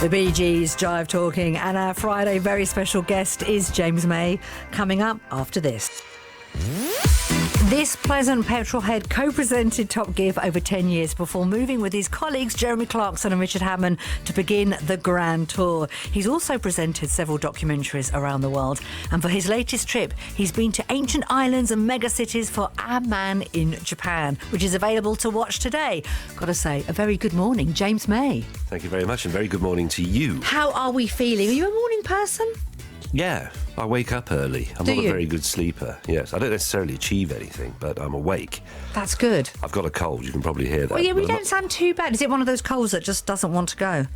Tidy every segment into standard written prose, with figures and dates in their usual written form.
The Bee Gees, Jive Talking, and our Friday very special guest is James May, coming up after this. This pleasant petrolhead co-presented Top Gear for over 10 years before moving with his colleagues Jeremy Clarkson and Richard Hammond to begin the Grand Tour. He's also presented several documentaries around the world, and for his latest trip, he's been to ancient islands and megacities for Our Man in Japan, which is available to watch today. Got to say, a very good morning, James May. Thank you very much, and very good morning to you. How are we feeling? Are you a morning person? Yeah, I wake up early. I'm not a very good sleeper. Yes, I don't necessarily achieve anything, but I'm awake. That's good. I've got a cold, you can probably hear that. Well, yeah, we don't sound too bad. Is it one of those colds that just doesn't want to go?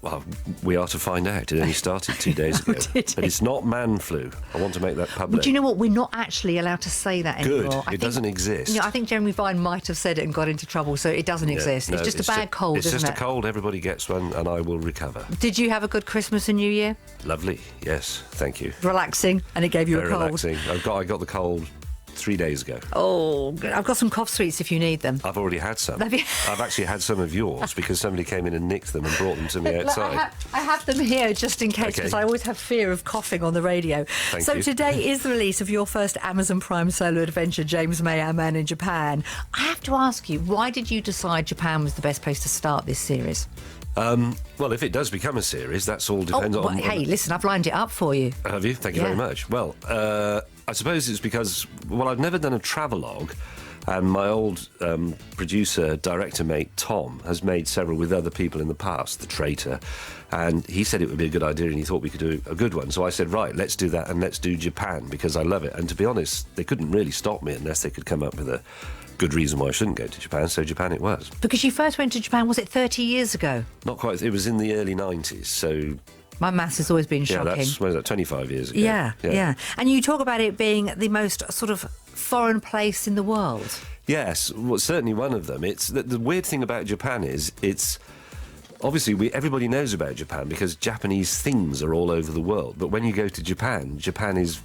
Well, we are to find out. It only started 2 days ago. Did but it's not man flu. I want to make that public. Well, do you know what? We're not actually allowed to say that anymore. Good. It doesn't exist. I think Jeremy Vine might have said it and got into trouble, so it doesn't exist. No, it's just a bad cold, isn't it? It's just a cold. Everybody gets one, and I will recover. Did you have a good Christmas and New Year? Lovely. Yes. Thank you. Relaxing, and it gave you Very a cold. relaxing. I got the cold 3 days ago. Oh, good. I've got some cough sweets if you need them. I've already had some. Have you? I've actually had some of yours because somebody came in and nicked them and brought them to me outside. I have them here just in case, because I always have fear of coughing on the radio. Thank you. Today is the release of your first Amazon Prime solo adventure, James May, Our Man in Japan. I have to ask you, why did you decide Japan was the best place to start this series? Well, if it does become a series, that's all depends on... Hey, listen, I've lined it up for you. Have you? Thank you very much. Well, I suppose it's because, I've never done a travelogue, and my old producer-director mate, Tom, has made several with other people in the past, The Traitor, and he said it would be a good idea, and he thought we could do a good one. So I said, right, let's do that, and let's do Japan, because I love it. And to be honest, they couldn't really stop me unless they could come up with a good reason why I shouldn't go to Japan, so Japan it was. Because you first went to Japan, was it 30 years ago? Not quite. It was in the early 90s, so... My maths has always been shocking. Yeah, that's, what is that, 25 years ago? Yeah. And you talk about it being the most sort of foreign place in the world. Yes, well, certainly one of them. It's the weird thing about Japan is it's... Obviously, everybody knows about Japan because Japanese things are all over the world. But when you go to Japan, Japan is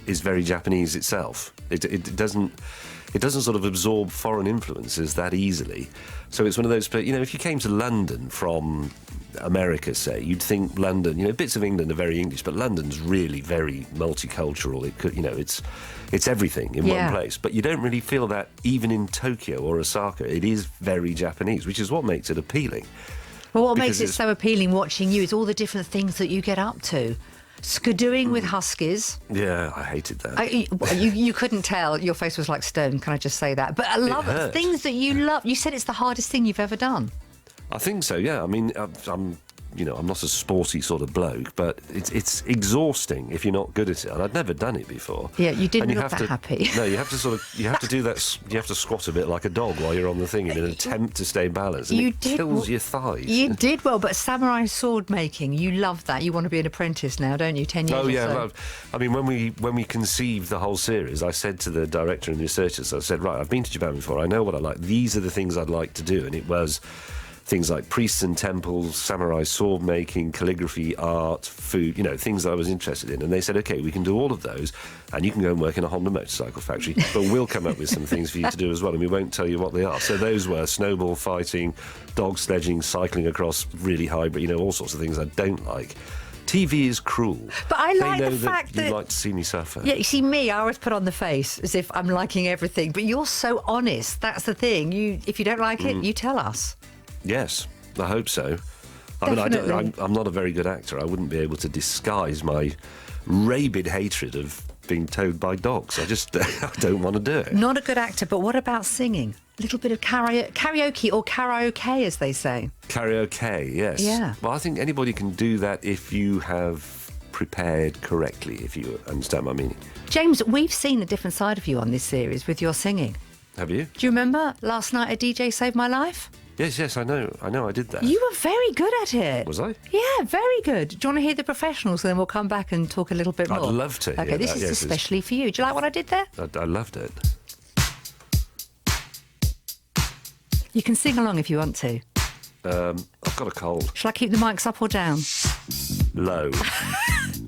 very Japanese itself. It doesn't sort of absorb foreign influences that easily. So it's one of those, if you came to London from America, say, you'd think London, bits of England are very English, but London's really very multicultural. It could, it's everything in one place. But you don't really feel that even in Tokyo or Osaka. It is very Japanese, which is what makes it appealing. Well, what makes it so appealing watching you is all the different things that you get up to. Skidooing with huskies. Yeah, I hated that. You couldn't tell. Your face was like stone, can I just say that? But I love it. Things that you love. You said it's the hardest thing you've ever done. I think so, yeah. I mean, I'm not a sporty sort of bloke, but it's exhausting if you're not good at it. And I'd never done it before. Yeah, you didn't look that happy. No, you have to do that. You have to squat a bit like a dog while you're on the thing in an attempt to stay balanced. And it kills your thighs. You did well, but samurai sword making, you love that. You want to be an apprentice now, don't you? 10 years. Oh yeah. So. I mean, when we conceived the whole series, I said to the director and the researchers, I said, right, I've been to Japan before. I know what I like. These are the things I'd like to do, and it was things like priests and temples, samurai sword making, calligraphy, art, food, things that I was interested in. And they said, OK, we can do all of those, and you can go and work in a Honda motorcycle factory, but we'll come up with some things for you to do as well, and we won't tell you what they are. So those were snowball fighting, dog sledging, cycling across really high, but, all sorts of things I don't like. TV is cruel. But I like the fact that you'd like to see me suffer. Yeah, you see me, I always put on the face as if I'm liking everything, but you're so honest. That's the thing. If you don't like it, you tell us. Yes, I hope so. Definitely. I mean, I'm not a very good actor. I wouldn't be able to disguise my rabid hatred of being towed by dogs. I just I don't want to do it. Not a good actor, but what about singing? A little bit of karaoke or karaoke, as they say. Karaoke, yes. Yeah. Well, I think anybody can do that if you have prepared correctly, if you understand my meaning. James, we've seen a different side of you on this series with your singing. Have you? Do you remember last night a DJ saved my life? Yes, I know I did that. You were very good at it. Was I? Yeah, very good. Do you want to hear the professionals, and then we'll come back and talk a little bit more? I'd love to. Okay, this is especially for you. Do you like what I did there? I loved it. You can sing along if you want to. I've got a cold. Shall I keep the mics up or down? Low.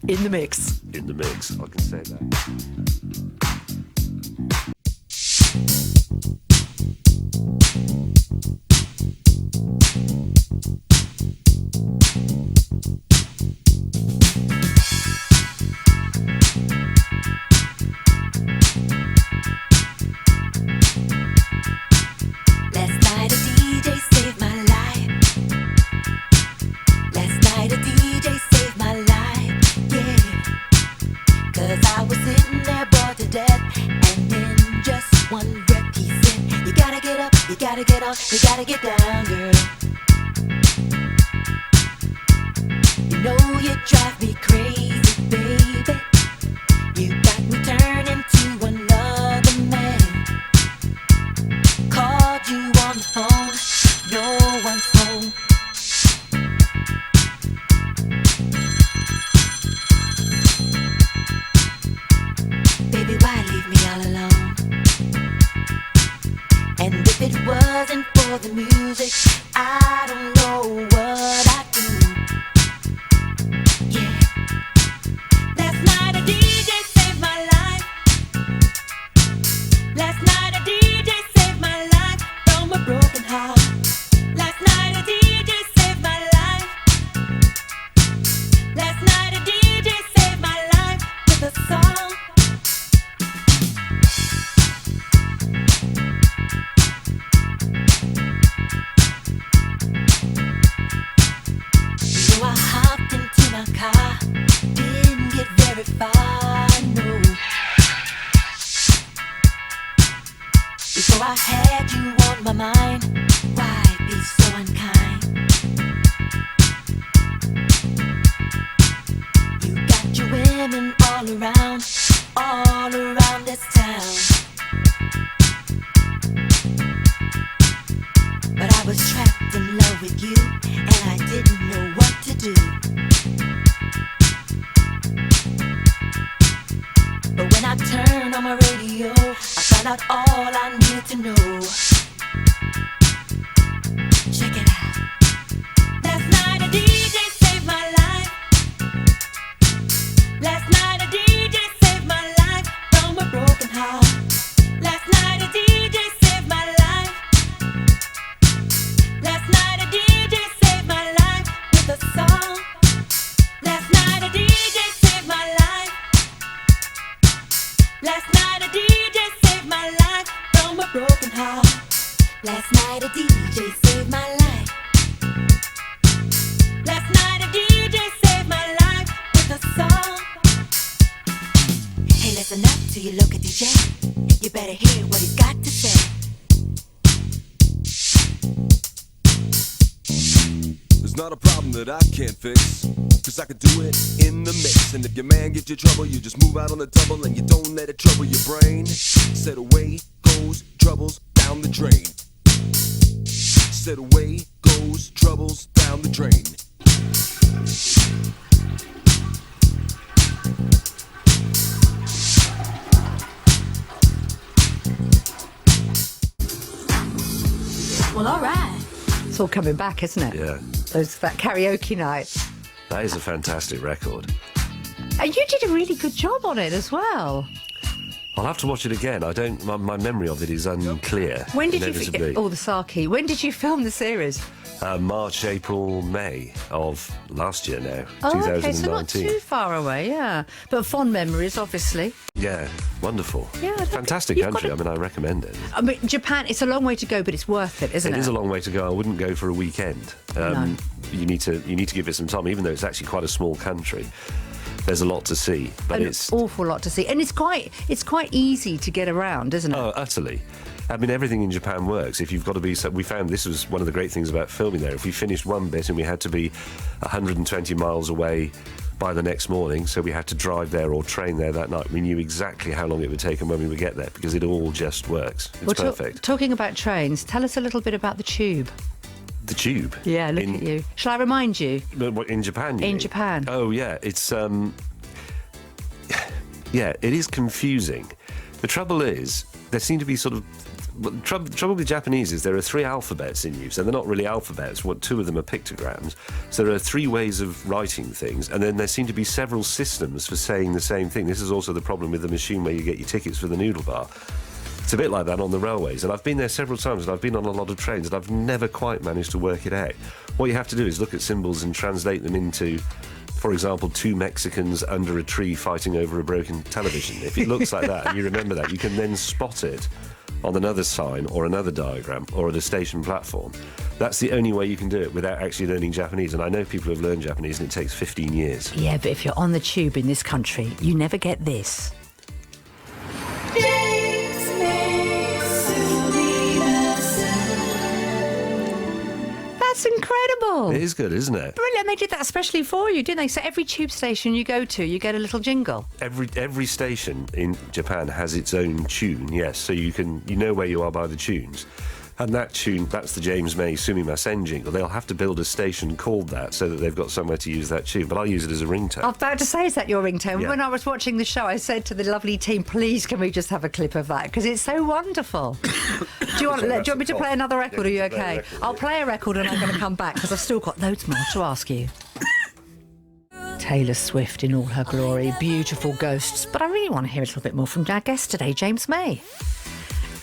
In the mix. In the mix, I can say that. gotta get up, you gotta get down, girl. You know you drive me crazy, baby. You got me turning to another man. Called you on the phone, no one's home. Baby, why leave me all alone? And if it wasn't for the music, I don't know what I'd do. Yeah. Last night a DJ saved my life. Last night a DJ saved my life from a broken heart. Last night a DJ saved my life. Last night a DJ saved my life with a song. So I hopped into my car, didn't get very far, no. Before I had you on my mind, why be so unkind? You got your women all around this town. But I was trapped in love with you, and I didn't know what to do. But when I turned on my radio, I found out all I need to know. Check it out. Last night a DJ saved my life. Last night a DJ saved my life from a broken heart. Last night a DJ saved my life. Last night a DJ saved my life with a song. Last night a DJ saved my life. Last night a DJ saved my life from a broken heart. Last night a DJ saved my life. Last night a DJ saved my life with a song. Hey, listen up till you look at DJ. You better hear what he's got to say. There's not a problem that I can't fix, 'cause I can do it in the mix. And if your man gives you trouble, you just move out on the double and you don't let it trouble your brain. Said away goes troubles down the drain. Said away goes troubles down the drain. Well, alright. It's all coming back, isn't it? Yeah, That karaoke night. that is a fantastic record. And you did a really good job on it as well. I'll have to watch it again. My memory of it is unclear. When did you inevitably. the Saki. When did you film the series? March, April, May of last year now, Oh, 2019. okay, so not too far away, yeah. But fond memories, obviously. Yeah, wonderful. Yeah, fantastic you've country. got I recommend it. I mean, Japan, it's a long way to go, but it's worth it, isn't it? It is a long way to go. I wouldn't go for a weekend. No. You need to give it some time, even though it's actually quite a small country. There's a lot to see, but An awful lot to see. And it's quite easy to get around, isn't it? Oh, utterly. I mean, everything in Japan works. If you've got to be... we found this was one of the great things about filming there. If we finished one bit and we had to be 120 miles away by the next morning, so we had to drive there or train there that night, we knew exactly how long it would take and when we would get there, because it all just works. It's perfect. Talking about trains, tell us a little bit about the Tube. The Tube? Yeah, look at you. Shall I remind you? What, in Japan, you In mean? Japan. Oh, yeah. It's... yeah, it is confusing. The trouble is, there seem to be sort of... trouble with Japanese is there are 3 alphabets in use, and they're not really alphabets. 2 of them are pictograms. So there are 3 ways of writing things, and then there seem to be several systems for saying the same thing. This is also the problem with the machine where you get your tickets for the noodle bar. It's a bit like that on the railways, and I've been there several times, and I've been on a lot of trains, and I've never quite managed to work it out. What you have to do is look at symbols and translate them into, for example, 2 Mexicans under a tree fighting over a broken television. If it looks like that and you remember that, you can then spot it on another sign or another diagram or at a station platform. That's the only way you can do it without actually learning Japanese. And I know people who have learned Japanese and it takes 15 years. Yeah, but if you're on the Tube in this country, you never get this. wonderful. It is good, isn't it? Brilliant. They did that especially for you, didn't they? So every tube station you go to, you get a little jingle. Every station in Japan has its own tune, yes. So you know where you are by the tunes. And that tune, that's the James May Sumimasen jingle. They'll have to build a station called that so that they've got somewhere to use that tune. But I'll use it as a ringtone. I was about to say, is that your ringtone? Yeah. When I was watching the show, I said to the lovely team, please, can we just have a clip of that? Because it's so wonderful. Do you want me to play another record? Are you okay? I'll play a record and I'm going to come back because I've still got loads more to ask you. Taylor Swift in all her glory, beautiful ghosts. But I really want to hear a little bit more from our guest today, James May.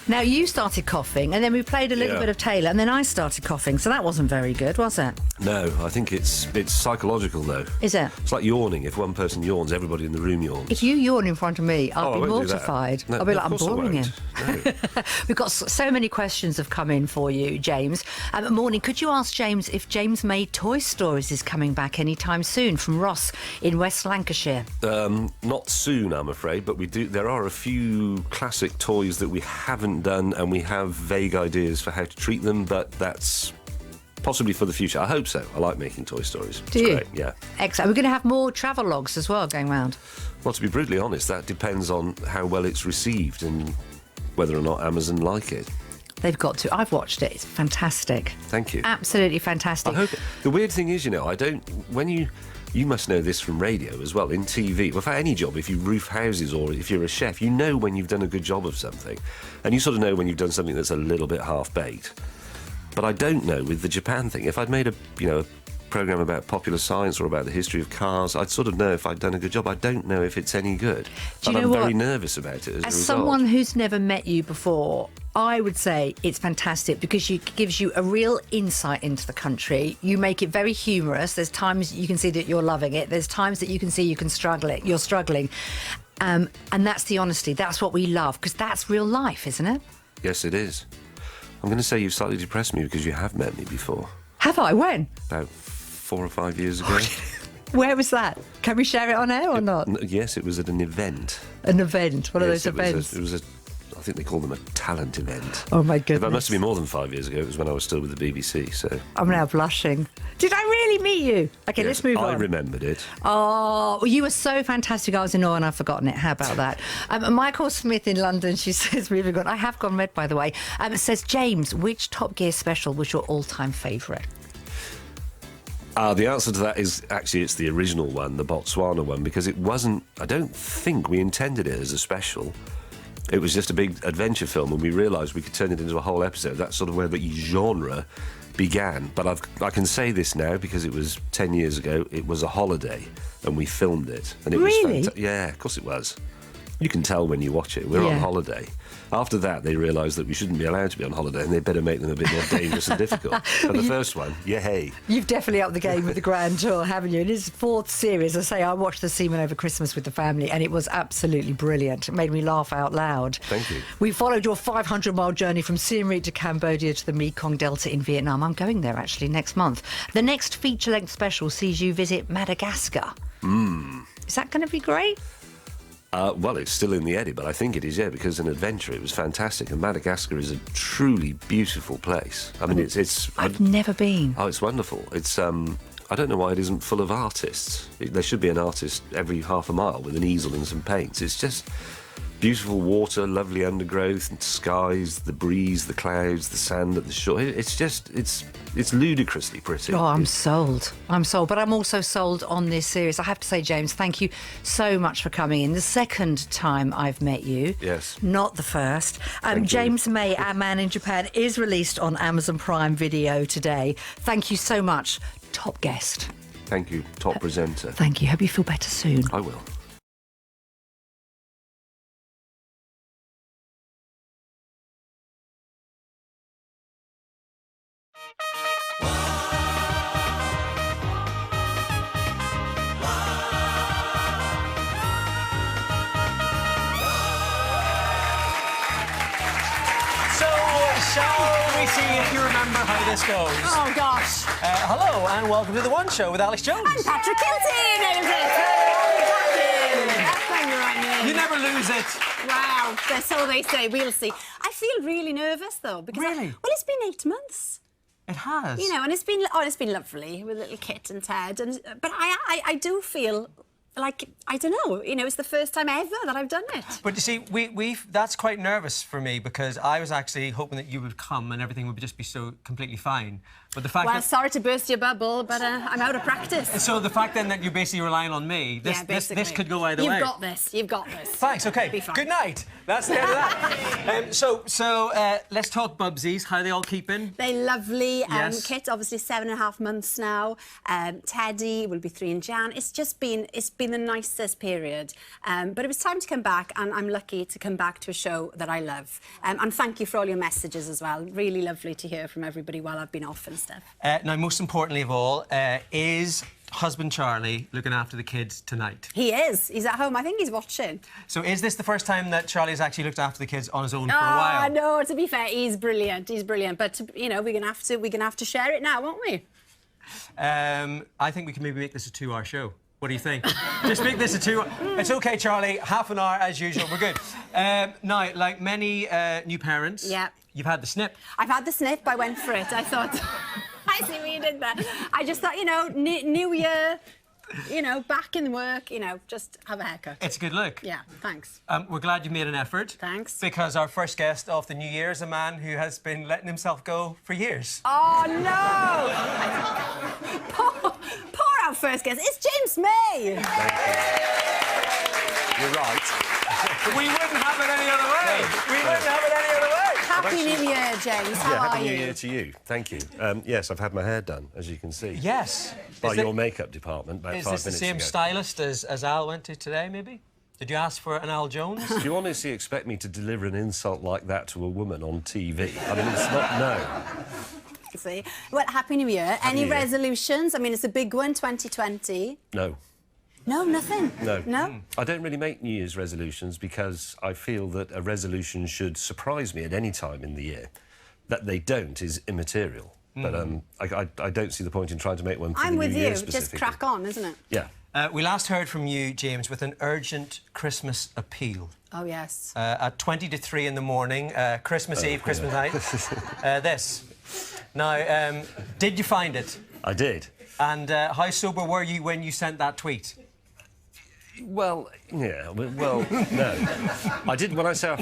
Now, you started coughing, and then we played a little bit of Taylor, and then I started coughing, so that wasn't very good, was it? No, I think it's psychological, though. Is it? It's like yawning. If one person yawns, everybody in the room yawns. If you yawn in front of me, I'll I be won't do that. mortified. No, I'll be no, like, I'm of course I boring him. won't. No. We've got so many questions have come in for you, James. Morning, could you ask James if James May Toy Stories is coming back anytime soon? From Ross in West Lancashire. Not soon, I'm afraid, but we do. There are a few classic toys that we haven't done, and we have vague ideas for how to treat them, but that's possibly for the future. I hope so. I like making Toy Stories. Do you? Great, yeah. Excellent. We're going to have more travel logs as well going round. Well, to be brutally honest, that depends on how well it's received and whether or not Amazon like it. They've got to. I've watched it. It's fantastic. Thank you. Absolutely fantastic. I hope the weird thing is, I don't. When you must know this from radio as well, in TV. Well, for any job, if you roof houses or if you're a chef, you know when you've done a good job of something. And you sort of know when you've done something that's a little bit half-baked. But I don't know with the Japan thing. If I'd made a programme about popular science or about the history of cars, I'd sort of know if I'd done a good job. I don't know if it's any good. Do you know I'm what? very nervous about it as a result. Someone who's never met you before, I would say it's fantastic because it gives you a real insight into the country. You make it very humorous. There's times you can see that you're loving it. There's times that you can see you're struggling. And that's the honesty. That's what we love because that's real life, isn't it? Yes, it is. I'm going to say you've slightly depressed me because you have met me before. Have I? When? About 4 or 5 years ago. Where was that? Can we share it on air or not? Yes, it was at an event. An event? One of those events? It was I think they call them a talent event. Oh, my goodness. That must have been more than 5 years ago. It was when I was still with the BBC, so... I'm now blushing. Did I really meet you? Okay, let's move on. I remembered it. Oh, well, you were so fantastic. I was in awe and I've forgotten it. How about that? Michael Smith in London, she says, moving on. I have gone red, by the way. It says, James, which Top Gear special was your all-time favourite? The answer to that is actually it's the original one, the Botswana one, because it wasn't... I don't think we intended it as a special. It was just a big adventure film, and we realised we could turn it into a whole episode. That's sort of where the genre began. But I can say this now because it was 10 years ago. It was a holiday, and we filmed it. And it Really? was yeah, of course it was. You can tell when you watch it. We're on holiday. After that, they realised that we shouldn't be allowed to be on holiday and they'd better make them a bit more dangerous and difficult. But the first one, hey. You've definitely upped the game with the Grand Tour, haven't you? It is fourth series. I say I watched The Seaman over Christmas with the family and it was absolutely brilliant. It made me laugh out loud. Thank you. We followed your 500-mile journey from Siem Reap to Cambodia to the Mekong Delta in Vietnam. I'm going there, actually, next month. The next feature-length special sees you visit Madagascar. Is that going to be great? Well, it's still in the edit, but I think it is, yeah, because an adventure, it was fantastic. And Madagascar is a truly beautiful place. I mean, it's I've never been. Oh, it's wonderful. It's, I don't know why it isn't full of artists. There should be an artist every half a mile with an easel and some paints. It's just beautiful water, lovely undergrowth, and skies, the breeze, the clouds, the sand at the shore. It's just, it's ludicrously pretty. Oh, I'm sold. I'm sold. But I'm also sold on this series. I have to say, James, thank you so much for coming in. The second time I've met you. Yes. Not the first. Thank James May, Our Man in Japan, is released on Amazon Prime Video today. Thank you so much. Top guest. Thank you, top presenter. Thank you. Hope you feel better soon. I will. Shall we see if you remember how this goes? Oh, gosh. Hello, and welcome to The One Show with Alex Jones. I'm Patrick Kilty. You never lose it. Wow, so they say. We'll see. I feel really nervous, though. Because Really? well, it's been 8 months. It has. You know, and it's been lovely with little Kit and Ted. But I do feel like, I don't know, you know, it's the first time ever that I've done it. But you see, that's quite nervous for me because I was actually hoping that you would come and everything would just be so completely fine. But the fact Well, sorry to burst your bubble, but I'm out of practice. So the fact then that you're basically relying on me, this could go either way. You've got this. You've got this. Thanks. Okay. Be fine. Good night. That's the end of that. So let's talk Bubsies. How are they all keeping? They're lovely. Yes. Kit, obviously 7.5 months now. Teddy will be 3 in Jan. It's been the nicest period. But it was time to come back, and I'm lucky to come back to a show that I love. And thank you for all your messages as well. Really lovely to hear from everybody while I've been off and stuff. Now, most importantly of all, is husband Charlie looking after the kids tonight? He is. He's at home. I think he's watching. So is this the first time that Charlie has actually looked after the kids on his own for a while? No, to be fair, he's brilliant. He's brilliant. But, you know, we're gonna have to share it now, won't we? I think we can maybe make this a 2-hour show. What do you think? Just make this a 2. It's okay, Charlie. Half an hour as usual. We're good. Now, like many new parents, Yeah. You've had the snip. I've had the snip. I went for it. I thought... I see what you did there. I just thought, you know, new year, you know, back in work, you know, just have a haircut. It's a good look. Yeah, thanks. We're glad you made an effort. Thanks. Because our first guest of the new year is a man who has been letting himself go for years. Oh, no! Poor our first guest. It's James May! You're right. We wouldn't have it any other way. We wouldn't have it any other way. Happy New Year, James. How are Happy you? New Year to you. Thank you. Yes, I've had my hair done, as you can see. Yes. By your makeup department about 5 Is minutes this the same ago. stylist as Al went to today, maybe? Did you ask for an Al Jones? Do you honestly expect me to deliver an insult like that to a woman on TV? I mean, it's not... No. See? Well, Happy New Year. Any New Year. resolutions? I mean, it's a big one, 2020. No. No, nothing? No. No? I don't really make New Year's resolutions because I feel that a resolution should surprise me at any time in the year. That they don't is immaterial. But I don't see the point in trying to make one for I'm the with New Year you. Just specifically. crack on, isn't it? Yeah. We last heard from you, James, with an urgent Christmas appeal. Oh, yes. At 20 to 3 in the morning, Christmas Eve, Christmas night. This. Now, did you find it? I did. And how sober were you when you sent that tweet? Well, yeah, well, no. I did. When I say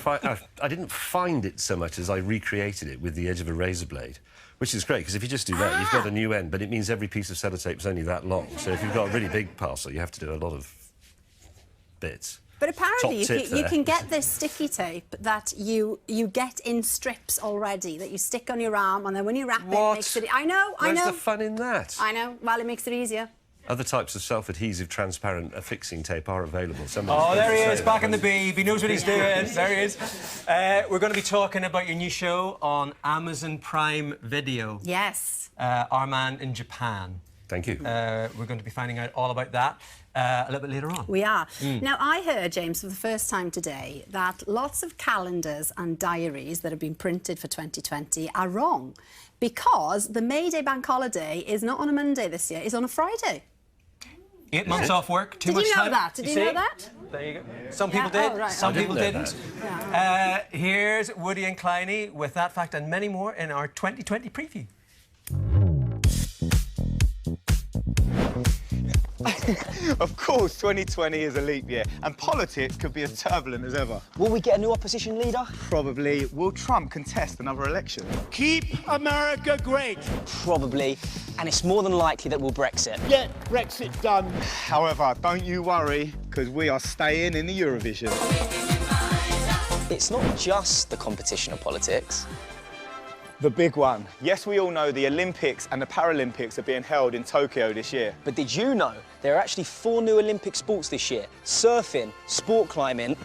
I didn't find it so much as I recreated it with the edge of a razor blade, which is great because if you just do that, you've got a new end. But it means every piece of sellotape is only that long. So if you've got a really big parcel, you have to do a lot of bits. But apparently Top tip you there. can get this sticky tape that you get in strips already that you stick on your arm, and then when you wrap it, it makes it... I know. Where's the fun in that? I know. Well, it makes it easier. Other types of self-adhesive, transparent affixing tape are available. Oh, there he is, back in the beeve. He knows what he's doing. There he is. We're going to be talking about your new show on Amazon Prime Video. Yes. Our Man in Japan. Thank you. We're going to be finding out all about that a little bit later on. We are. Now, I heard, James, for the first time today, that lots of calendars and diaries that have been printed for 2020 are wrong because the May Day bank holiday is not on a Monday this year, it's on a Friday. 8 months off work, too Did much you know time. that? Did you know that? There you go. Some people Yeah. did, Oh, right. some I people didn't know didn't. Here's Woody and Kleiny with that fact and many more in our 2020 preview. Of course, 2020 is a leap year, and politics could be as turbulent as ever. Will we get a new opposition leader? Probably. Will Trump contest another election? Keep America great. Probably. And it's more than likely that we'll Brexit. Get Brexit done. However, don't you worry, because we are staying in the Eurovision. It's not just the competition of politics. The big one. Yes, we all know the Olympics and the Paralympics are being held in Tokyo this year. But did you know there are actually 4 new Olympic sports this year? Surfing, sport climbing,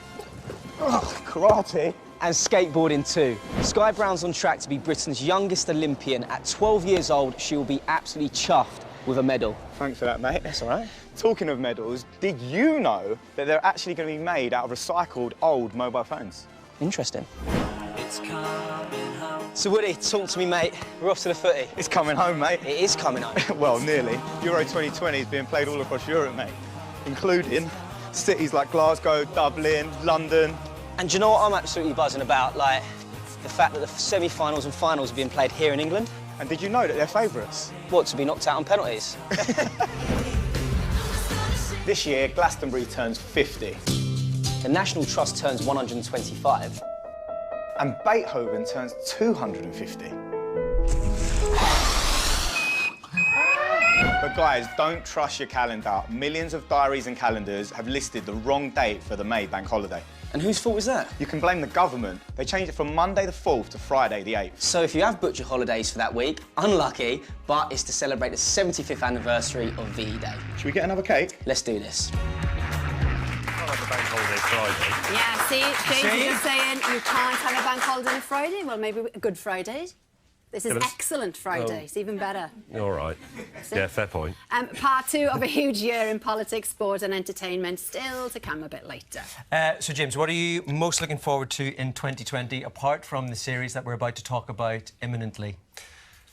Karate. and skateboarding too. Sky Brown's on track to be Britain's youngest Olympian. At 12 years old, she will be absolutely chuffed with a medal. Thanks for that, mate. That's all right. Talking of medals, did you know that they're actually going to be made out of recycled old mobile phones? Interesting. So Woody, talk to me, mate. We're off to the footy. It's coming home, mate. It is coming home. Well, nearly. Euro 2020 is being played all across Europe, mate, including cities like Glasgow, Dublin, London. And do you know what I'm absolutely buzzing about? Like, the fact that the semi-finals and finals are being played here in England. And did you know that they're favourites? What, to be knocked out on penalties? This year, Glastonbury turns 50. The National Trust turns 125. And Beethoven turns 250. But guys, don't trust your calendar. Millions of diaries and calendars have listed the wrong date for the May bank holiday. And whose fault is that? You can blame the government. They changed it from Monday the 4th to Friday the 8th. So if you have booked your holidays for that week, unlucky, but it's to celebrate the 75th anniversary of VE Day. Should we get another cake? Let's do this. Bank holiday Friday. Yeah, see, James is saying you can't have a bank holiday on a Friday. Well, maybe a Good Friday. This is excellent Friday. It's even better. All right. Yeah, fair point. Part 2 of a huge year in politics, sport and entertainment, still to come a bit later. So, James, what are you most looking forward to in 2020, apart from the series that we're about to talk about imminently?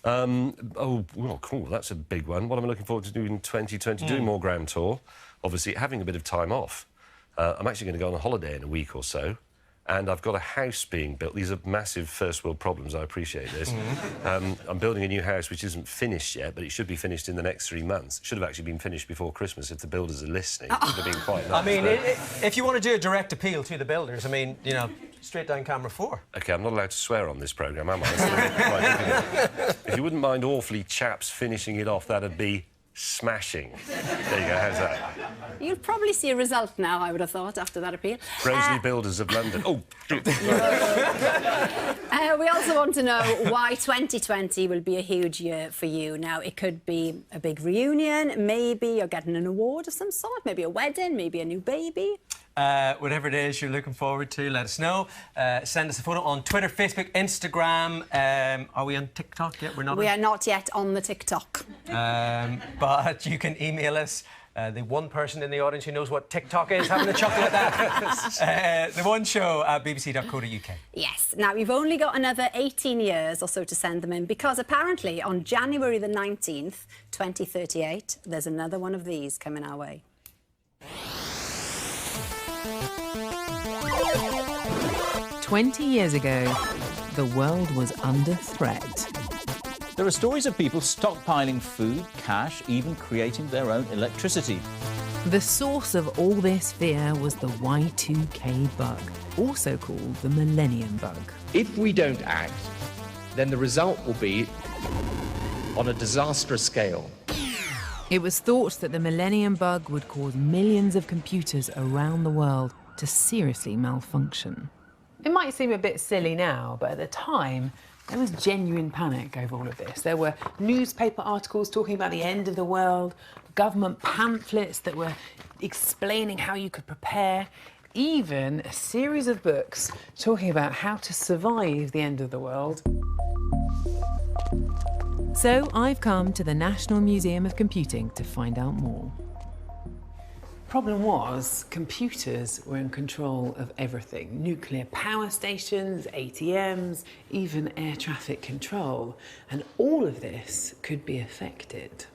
Oh, well, cool, that's a big one. What am I looking forward to doing in 2020? Doing more Grand Tour. Obviously, having a bit of time off. I'm actually going to go on a holiday in a week or so. And I've got a house being built. These are massive first world problems, I appreciate this. I'm building a new house which isn't finished yet, but it should be finished in the next 3 months. It should have actually been finished before Christmas if the builders are listening. It would have been quite nice. I mean, if you want to do a direct appeal to the builders, I mean, you know, straight down camera 4. OK, I'm not allowed to swear on this programme, am I? It's quite difficult. If you wouldn't mind awfully chaps finishing it off, that'd be smashing. There you go, how's that? You'll probably see a result now, I would have thought, after that appeal. Broseley Builders of London. Oh, we also want to know why 2020 will be a huge year for you. Now, it could be a big reunion, maybe you're getting an award of some sort, maybe a wedding, maybe a new baby. Whatever it is you're looking forward to, let us know. Send us a photo on Twitter, Facebook, Instagram. Are we on TikTok yet? We're not. We are not yet on the TikTok. But you can email us. The one person in the audience who knows what TikTok is, having a chuckle at that. The one show at bbc.co.uk. Yes. Now, we've only got another 18 years or so to send them in because apparently on January the 19th, 2038, there's another one of these coming our way. "20 years ago, the world was under threat. There are stories of people stockpiling food, cash, even creating their own electricity. The source of all this fear was the Y2K bug, also called the Millennium Bug. If we don't act, then the result will be on a disastrous scale. It was thought that the Millennium Bug would cause millions of computers around the world to seriously malfunction. It might seem a bit silly now, but at the time, there was genuine panic over all of this. There were newspaper articles talking about the end of the world, government pamphlets that were explaining how you could prepare, even a series of books talking about how to survive the end of the world. So I've come to the National Museum of Computing to find out more. Problem was, computers were in control of everything. Nuclear power stations, ATMs, even air traffic control. And all of this could be affected.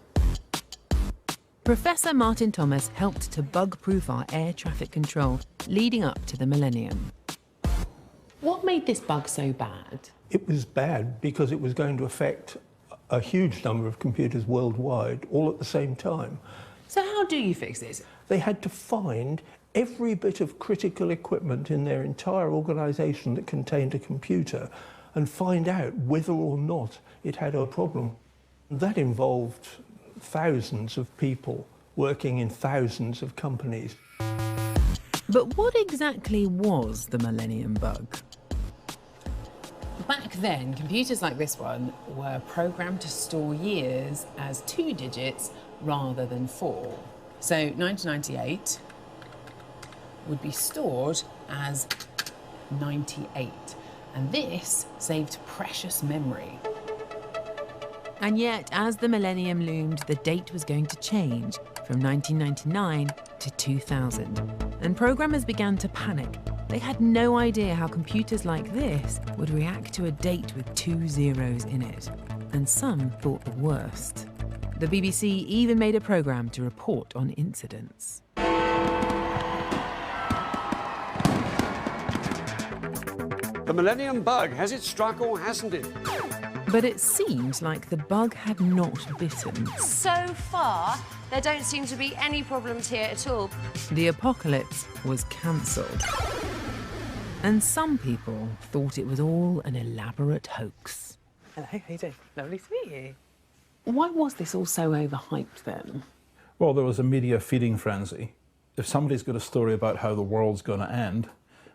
Professor Martin Thomas helped to bug-proof our air traffic control leading up to the millennium. What made this bug so bad? It was bad because it was going to affect a huge number of computers worldwide, all at the same time. So how do you fix this? They had to find every bit of critical equipment in their entire organisation that contained a computer and find out whether or not it had a problem. That involved thousands of people working in thousands of companies. But what exactly was the Millennium Bug? Back then, computers like this one were programmed to store years as 2 digits rather than 4. So 1998 would be stored as 98. And this saved precious memory. And yet, as the millennium loomed, the date was going to change from 1999 to 2000. And programmers began to panic. They had no idea how computers like this would react to a date with 2 zeros in it. And some thought the worst. The BBC even made a programme to report on incidents. The Millennium Bug, has it struck or hasn't it? But it seemed like the bug had not bitten. So far, there don't seem to be any problems here at all. The apocalypse was cancelled. And some people thought it was all an elaborate hoax. Hello, how you doing? Lovely to meet you. Why was this all so overhyped then? Well, there was a media feeding frenzy. If somebody's got a story about how the world's going to end,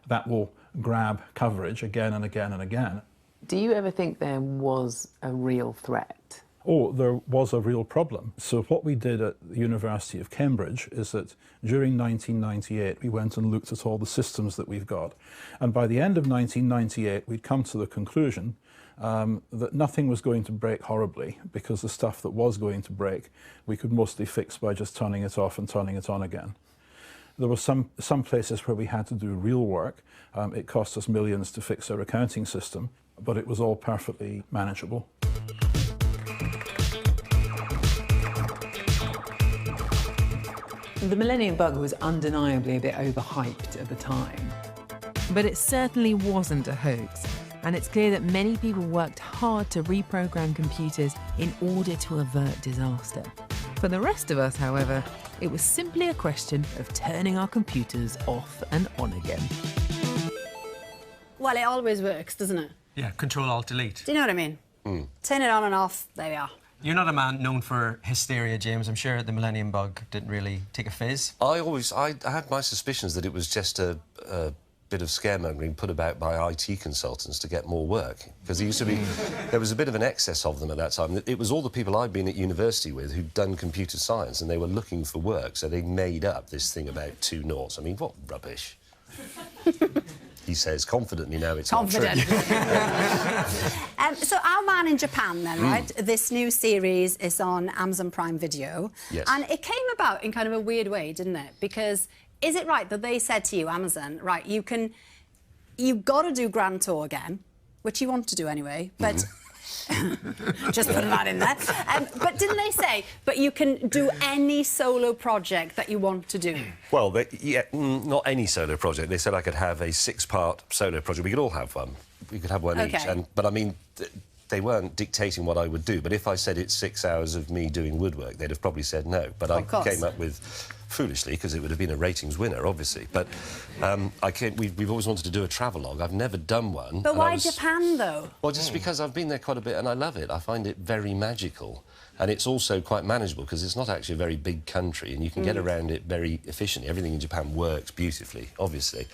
that will grab coverage again and again and again. Do you ever think there was a real threat? Oh, there was a real problem. So what we did at the University of Cambridge is that during 1998, we went and looked at all the systems that we've got. And by the end of 1998, we'd come to the conclusion that nothing was going to break horribly, because the stuff that was going to break, we could mostly fix by just turning it off and turning it on again. There were some places where we had to do real work. It cost us millions to fix our accounting system, but it was all perfectly manageable. The Millennium Bug was undeniably a bit overhyped at the time. But it certainly wasn't a hoax, and it's clear that many people worked hard to reprogram computers in order to avert disaster. For the rest of us, however, it was simply a question of turning our computers off and on again. Well, it always works, doesn't it? Yeah, Control-Alt-Delete. Do you know what I mean? Turn it on and off, there we are. You're not a man known for hysteria, James. I'm sure the Millennium Bug didn't really take a fizz. I had my suspicions that it was just a bit of scaremongering put about by IT consultants to get more work, because there was a bit of an excess of them at that time. It was all the people I'd been at university with who'd done computer science, and they were looking for work, so they made up this thing about 2 noughts. I mean, what rubbish. He says confidently now it's confident. not true. So our man in Japan then, right? This new series is on Amazon Prime Video. Yes. And it came about in kind of a weird way, didn't it? Because is it right that they said to you, Amazon, right, you've got to do Grand Tour again, which you want to do anyway, but... Just putting that in there. But didn't they say, but you can do any solo project that you want to do? Well, not any solo project. They said I could have a 6-part solo project. We could all have one. We could have one each. But I mean, they weren't dictating what I would do. But if I said it's 6 hours of me doing woodwork, they'd have probably said no. But I came up with, foolishly, because it would have been a ratings winner, obviously. But we've always wanted to do a travelogue. I've never done one. But why Japan, though? Well, just because I've been there quite a bit and I love it. I find it very magical. And it's also quite manageable, because it's not actually a very big country, and you can get around it very efficiently. Everything in Japan works beautifully, obviously.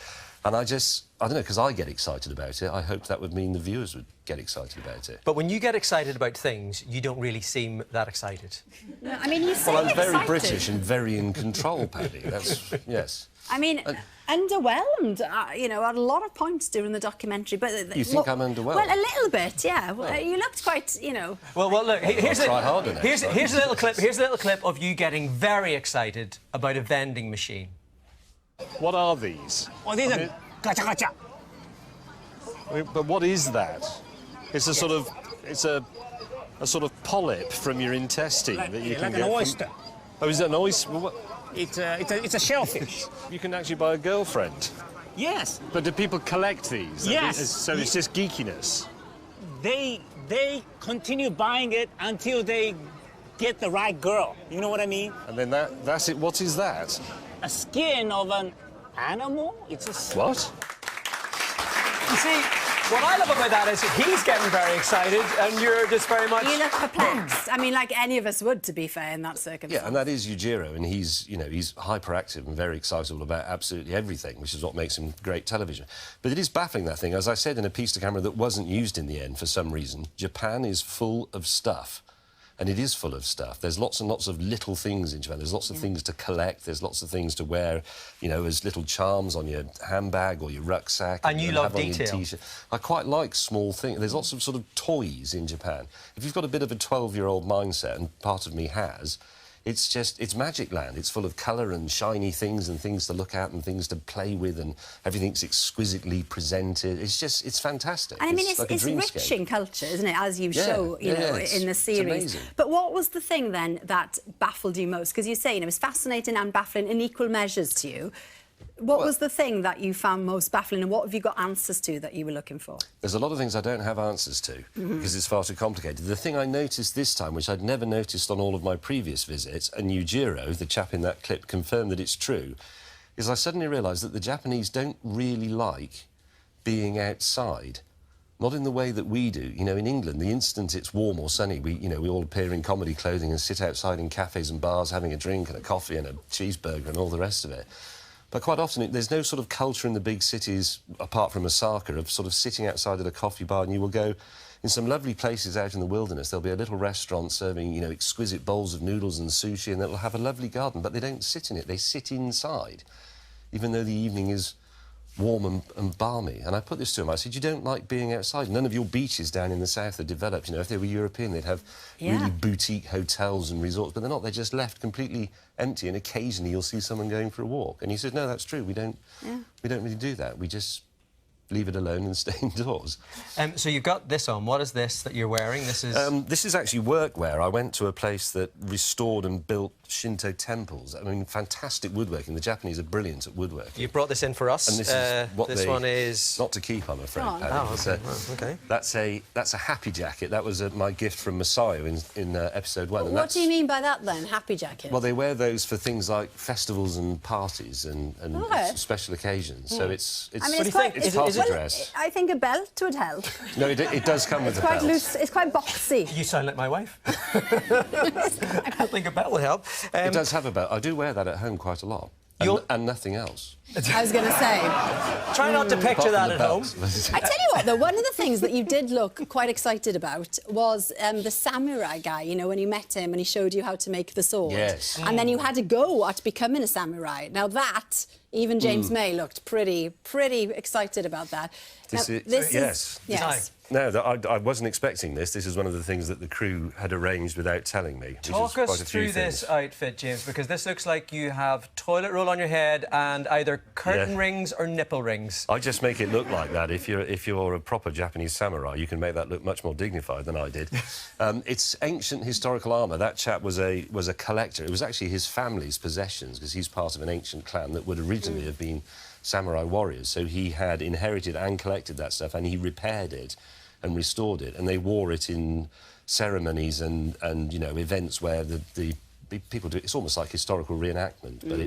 And I don't know, because I get excited about it, I hoped that would mean the viewers would get excited about it. But when you get excited about things, you don't really seem that excited. No, I mean, you seem I'm very excited. British and very in control, Paddy. That's, yes. I mean, underwhelmed, you know, at a lot of points during the documentary. But you think I'm underwhelmed? Well, a little bit, yeah. Well, you looked quite, you know... Well, look, here's here's a little clip of you getting very excited about a vending machine. What are these? Well, these are gacha gacha. But what is that? It's a sort of... It's a sort of polyp from your intestine that you can get... Like an oyster. Oh, is that an oyster? Well, It's a shellfish. You can actually buy a girlfriend. Yes. But do people collect these? Yes. So it's just geekiness. They continue buying it until they get the right girl. You know what I mean? And then that's it. What is that? A skin of an animal. It's a... What? You see, what I love about that is he's getting very excited and you're just very much... You look perplexed. I mean, like any of us would, to be fair, in that circumstance. Yeah, and that is Yujiro, and he's hyperactive and very excitable about absolutely everything, which is what makes him great television. But it is baffling, that thing. As I said in a piece to camera that wasn't used in the end for some reason, Japan is full of stuff. And it is full of stuff. There's lots and lots of little things in Japan. There's lots of things to collect. There's lots of things to wear, you know, as little charms on your handbag or your rucksack. And you love detail. I quite like small things. There's lots of sort of toys in Japan. If you've got a bit of a 12-year-old mindset, and part of me has, it's magic land. It's full of colour and shiny things and things to look at and things to play with, and everything's exquisitely presented. It's fantastic. And I mean, like it's rich in culture, isn't it, as you show, you know, in the series. Amazing. But what was the thing, then, that baffled you most? Because you say, you know, it was fascinating and baffling in equal measures to you. What was the thing that you found most baffling, and what have you got answers to that you were looking for? There's a lot of things I don't have answers to because it's far too complicated. The thing I noticed this time, which I'd never noticed on all of my previous visits, and Yujiro, the chap in that clip, confirmed that it's true, is I suddenly realised that the Japanese don't really like being outside. Not in the way that we do. You know, in England, the instant it's warm or sunny, we all appear in comedy clothing and sit outside in cafes and bars having a drink and a coffee and a cheeseburger and all the rest of it. But quite often, there's no sort of culture in the big cities, apart from Osaka, of sort of sitting outside at a coffee bar, and you will go in some lovely places out in the wilderness. There'll be a little restaurant serving, you know, exquisite bowls of noodles and sushi, and it'll have a lovely garden, but they don't sit in it. They sit inside, even though the evening is warm and balmy. And I put this to him. I said, you don't like being outside. None of your beaches down in the south are developed. You know, if they were European, they'd have really boutique hotels and resorts, but they're not. They're just left completely empty, and occasionally you'll see someone going for a walk. And he said, no, that's true. We don't really do that. We just leave it alone and stay indoors. So you've got this on. What is this that you're wearing? This is actually workwear. I went to a place that restored and built Shinto temples. I mean, fantastic woodworking. The Japanese are brilliant at woodworking. You brought this in for us. And this is what this one is not to keep, I'm afraid. Oh, Paddy. okay. That's a happy jacket. That was my gift from Masayo in episode 1. What do you mean by that, then? Happy jacket? Well, they wear those for things like festivals and parties and special occasions. So it's I mean, it's party dress. I think a belt would help. No, it does come with a belt. It's quite loose. It's quite boxy. You sound like my wife. I think a belt will help. It does have a belt. I do wear that at home quite a lot. And nothing else. I was going to say. Try not to picture that at home. I tell you what, though, one of the things that you did look quite excited about was the samurai guy, you know, when you met him and he showed you how to make the sword. Yes. And then you had to go at becoming a samurai. Now that, even James May looked pretty excited about that. Yes. No, I wasn't expecting this. This is one of the things that the crew had arranged without telling me. Talk us through this outfit, James, because this looks like you have toilet roll on your head and either curtain rings or nipple rings. I just make it look like that. If you're a proper Japanese samurai, you can make that look much more dignified than I did. It's ancient historical armour. That chap was a collector. It was actually his family's possessions, because he's part of an ancient clan that would originally have been samurai warriors. So he had inherited and collected that stuff, and he repaired it and restored it, and they wore it in ceremonies and you know, events where the people do it. It's almost like historical reenactment, but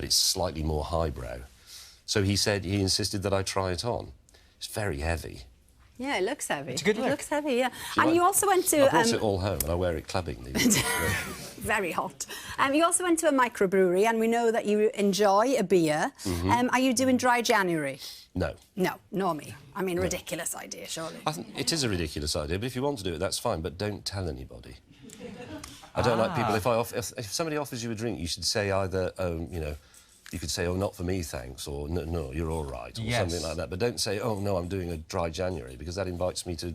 it's slightly more highbrow. So he insisted that I try it on. It's very heavy. Yeah, it looks heavy. It's a good look. It looks heavy, yeah. And you also went to... I brought it all home, and I wear it clubbingly. Very hot. You also went to a microbrewery, and we know that you enjoy a beer. Are you doing dry January? No. No, nor me. I mean, ridiculous idea, surely. I think it is a ridiculous idea, but if you want to do it, that's fine, but don't tell anybody. I don't like people... If somebody offers you a drink, you should say either, you know, you could say, oh, not for me, thanks, or no, you're all right, or something like that. But don't say, oh, no, I'm doing a dry January, because that invites me to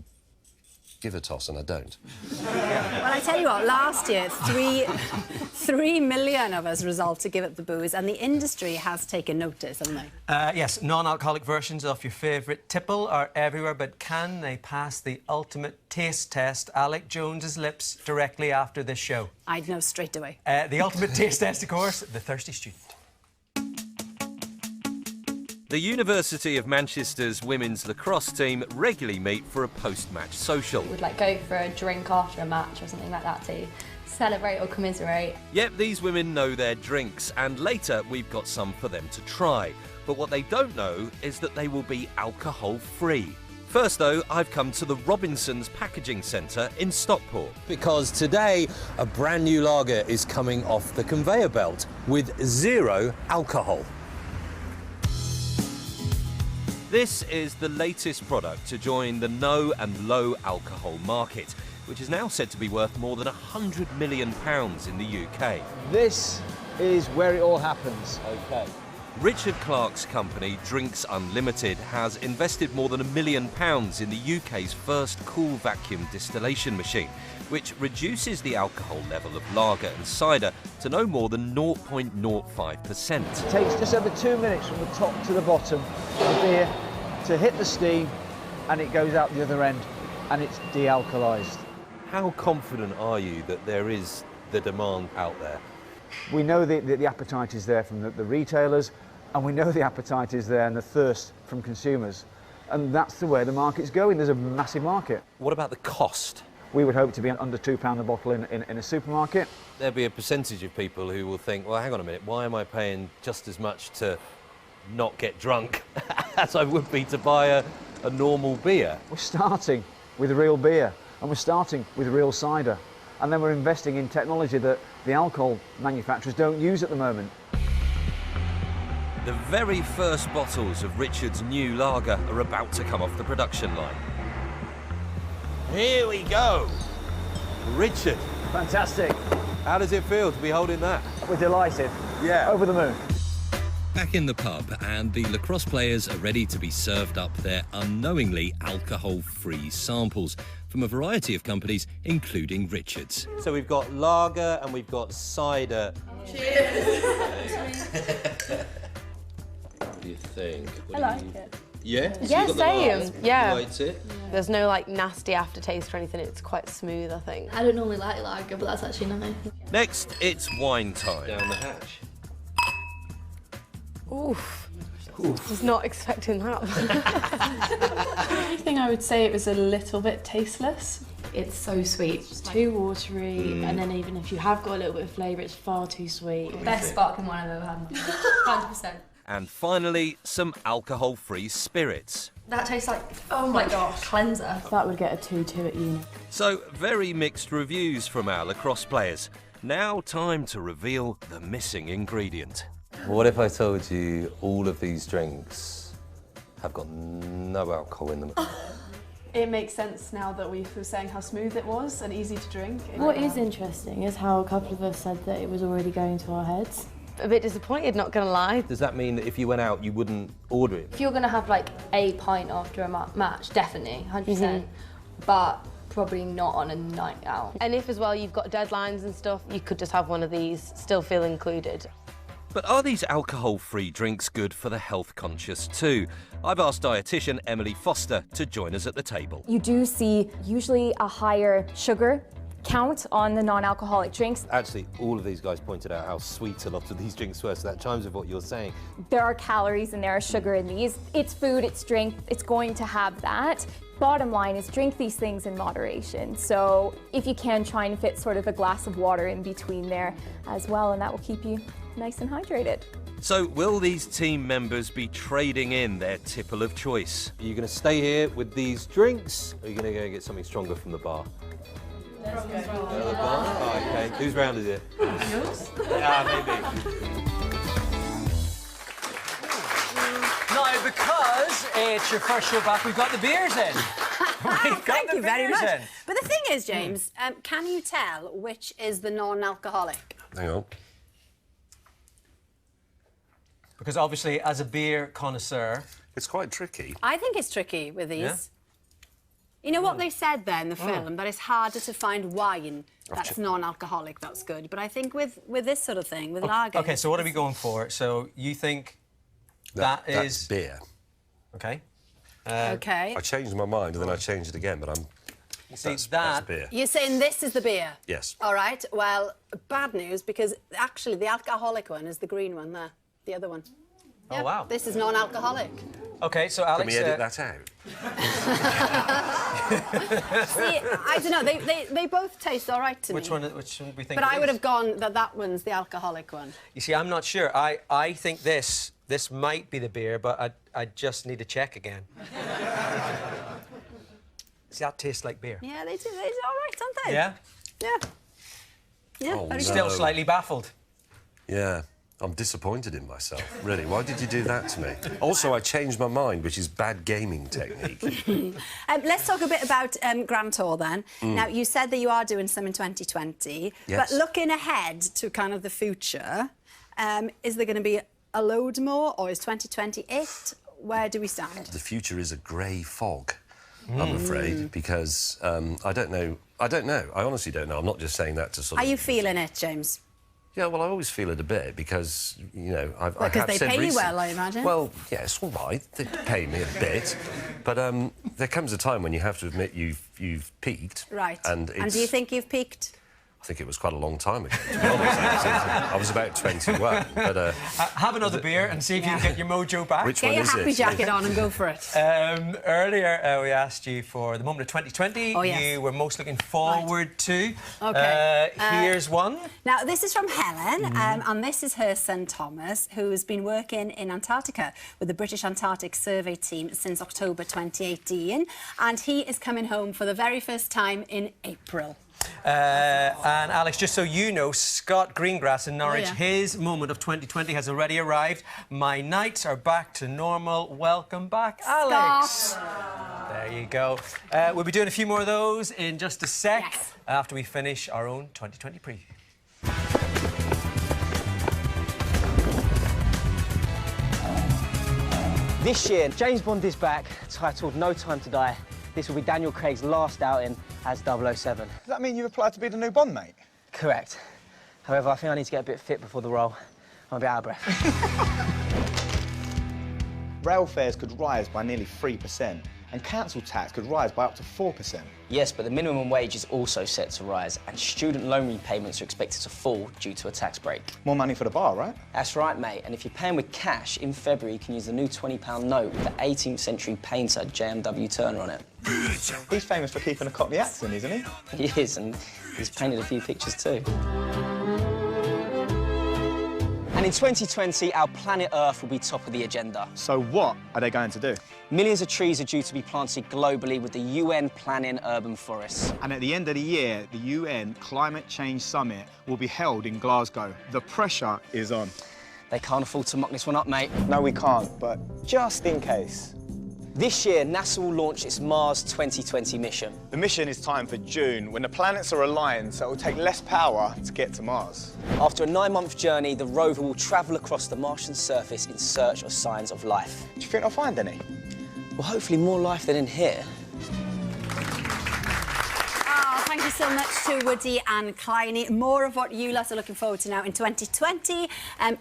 give a toss, and I don't. Well, I tell you what, last year, 3 million of us resolved to give up the booze, and the industry has taken notice, haven't they? Yes, non-alcoholic versions of your favourite tipple are everywhere, but can they pass the ultimate taste test, Alec Jones's lips, directly after this show? I'd know straight away. The ultimate taste test, of course, the thirsty student. The University of Manchester's women's lacrosse team regularly meet for a post-match social. Would go for a drink after a match or something like that to celebrate or commiserate. Yep, these women know their drinks, and later we've got some for them to try. But what they don't know is that they will be alcohol-free. First, though, I've come to the Robinson's Packaging Centre in Stockport. Because today, a brand new lager is coming off the conveyor belt with 0 alcohol. This is the latest product to join the no and low alcohol market, which is now said to be worth more than £100 million in the UK. This is where it all happens. OK. Richard Clark's company, Drinks Unlimited, has invested more than £1 million in the UK's first cool vacuum distillation machine, which reduces the alcohol level of lager and cider to no more than 0.05%. It takes just over 2 minutes from the top to the bottom of the beer to hit the steam, and it goes out the other end, and it's de-alkalised. How confident are you that there is the demand out there? We know that the appetite is there from the retailers, And we know the appetite is there and the thirst from consumers. And that's the way the market's going. There's a massive market. What about the cost? We would hope to be under £2 a bottle in a supermarket. There'll be a percentage of people who will think, well, hang on a minute, why am I paying just as much to not get drunk as I would be to buy a normal beer? We're starting with real beer, and we're starting with real cider. And then we're investing in technology that the alcohol manufacturers don't use at the moment. The very first bottles of Richard's new lager are about to come off the production line. Here we go. Richard. Fantastic. How does it feel to be holding that? We're delighted. Yeah. Over the moon. Back in the pub, and the lacrosse players are ready to be served up their unknowingly alcohol-free samples from a variety of companies, including Richard's. So we've got lager and we've got cider. Cheers. What do you think? I like it. Yeah? So Yeah, you got the same. lager. Yeah. You liked it? There's no like nasty aftertaste or anything. It's quite smooth, I think. I don't normally like lager, but that's actually nice. Next, it's wine time. Down the hatch. Oof. Was not expecting that. The only thing I would say, it was a little bit tasteless. It's so sweet. It's too watery, and then even if you have got a little bit of flavour, it's far too sweet. Best sparkling wine I've ever had. 100%. And finally, some alcohol-free spirits. That tastes like, oh my gosh, cleanser. That would get a 2-2 at uni. So, very mixed reviews from our lacrosse players. Now, time to reveal the missing ingredient. What if I told you all of these drinks have got no alcohol in them? It makes sense now that we were saying how smooth it was and easy to drink. What is interesting is how a couple of us said that it was already going to our heads. A bit disappointed, not gonna lie. Does that mean that if you went out, you wouldn't order it? If you're gonna have like a pint after a match, definitely, 100%. But probably not on a night out. And if as well you've got deadlines and stuff, you could just have one of these, still feel included. But are these alcohol-free drinks good for the health-conscious too? I've asked dietitian Emily Foster to join us at the table. You do see usually a higher sugar count on the non-alcoholic drinks. Actually, all of these guys pointed out how sweet a lot of these drinks were, so that chimes with what you're saying. There are calories and there are sugar in these. It's food, it's drink, it's going to have that. Bottom line is drink these things in moderation. So if you can, try and fit sort of a glass of water in between there as well, and that will keep you nice and hydrated. So will these team members be trading in their tipple of choice? Are you going to stay here with these drinks, or are you going to go get something stronger from the bar? Let's go. The bar? Oh, okay. Whose round is it? Yours? Yeah, maybe. Now, because it's your first show back, we've got the beers in. Thank you very much. in. But the thing is, James, can you tell which is the non-alcoholic? Hang on. Because obviously, as a beer connoisseur... It's quite tricky. I think it's tricky with these. Yeah? You know what they said there in the film, that it's harder to find wine that's non-alcoholic, that's good. But I think with this sort of thing, with lager... OK, so what are we going for? So you think that's beer. OK. OK. I changed my mind and then I changed it again, but I'm... See, that's beer. You're saying this is the beer? Yes. All right, well, bad news, because actually the alcoholic one is the green one there, the other one. Oh, wow. This is non-alcoholic. OK, so Alex... Can we edit that out? See, I don't know, they both taste all right to me. Which one do we think But I would have gone that one's the alcoholic one. You see, I'm not sure. I think this might be the beer, but I just need to check again. See, that tastes like beer. Yeah, they do. They're all right, aren't they? Yeah? Yeah. Yeah, Oh, very no. Still slightly baffled. Yeah. I'm disappointed in myself, really. Why did you do that to me? Also, I changed my mind, which is bad gaming technique. Let's talk a bit about Grand Tour then. Now, you said that you are doing some in 2020, Yes. but looking ahead to kind of the future, is there going to be a load more, or is 2020 it? Where do we stand? The future is a grey fog, I'm afraid, because I don't know. I honestly don't know. I'm not just saying that to sort of... Are you feeling it, James? Yeah, well, I always feel it a bit because, you know, I have Because they said pay you recently- well, I imagine. Well, yes, all right, they pay me a bit, but there comes a time when you have to admit you've peaked. Right. And do you think you've peaked? I I think it was quite a long time ago, to be honest. I was about 21. But, have another beer and see if you can get your mojo back. Which one is it? Get your happy jacket on and go for it. Earlier, we asked you for the moment of 2020 Oh, yes. you were most looking forward to. Okay. Here's one. Now, this is from Helen, and this is her son Thomas, who's been working in Antarctica with the British Antarctic Survey Team since October 2018, and he is coming home for the very first time in April. And Alex, just so you know, Scott Greengrass in Norwich, his moment of 2020 has already arrived. My nights are back to normal. Welcome back, Alex. There you go. We'll be doing a few more of those in just a sec after we finish our own 2020 preview. This year, James Bond is back, titled No Time to Die. This will be Daniel Craig's last outing as 007. Does that mean you've applied to be the new Bond, mate? Correct. However, I think I need to get a bit fit before the role. I'm a bit out of breath. Rail fares could rise by nearly 3%, and council tax could rise by up to 4%. Yes, but the minimum wage is also set to rise, and student loan repayments are expected to fall due to a tax break. More money for the bar, right? That's right, mate. And if you're paying with cash, in February you can use the new £20 note with the 18th century painter Jame Turner on it. He's famous for keeping a Cockney accent, isn't he? He is, and he's painted a few pictures too. And in 2020, our planet Earth will be top of the agenda. So what are they going to do? Millions of trees are due to be planted globally with the UN planning urban forests. And at the end of the year, the UN Climate Change Summit will be held in Glasgow. The pressure is on. They can't afford to muck this one up, mate. No, we can't, but just in case. This year, NASA will launch its Mars 2020 mission. The mission is timed for June, when the planets are aligned, so it will take less power to get to Mars. After a 9-month journey, the rover will travel across the Martian surface in search of signs of life. Do you think they'll find any? Well, hopefully more life than in here. Thank you so much to Woody and Kleiny. More of what you lot are looking forward to now in 2020.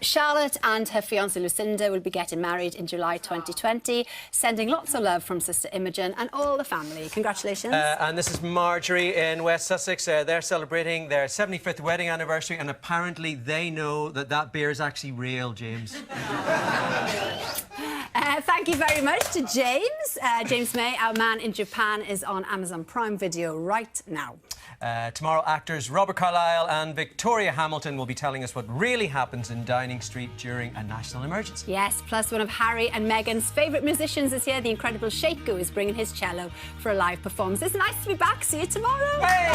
Charlotte and her fiancée Lucinda will be getting married in July 2020, sending lots of love from sister Imogen and all the family. Congratulations. And this is Marjorie in West Sussex. They're celebrating their 75th wedding anniversary, and apparently they know that that beer is actually real, James. Thank you very much to James. James May, our man in Japan, is on Amazon Prime Video right now. Tomorrow, actors Robert Carlyle and Victoria Hamilton will be telling us what really happens in Downing Street during a national emergency. Yes, plus one of Harry and Meghan's favourite musicians this year, the incredible Shaku, is bringing his cello for a live performance. It's nice to be back. See you tomorrow. Hey!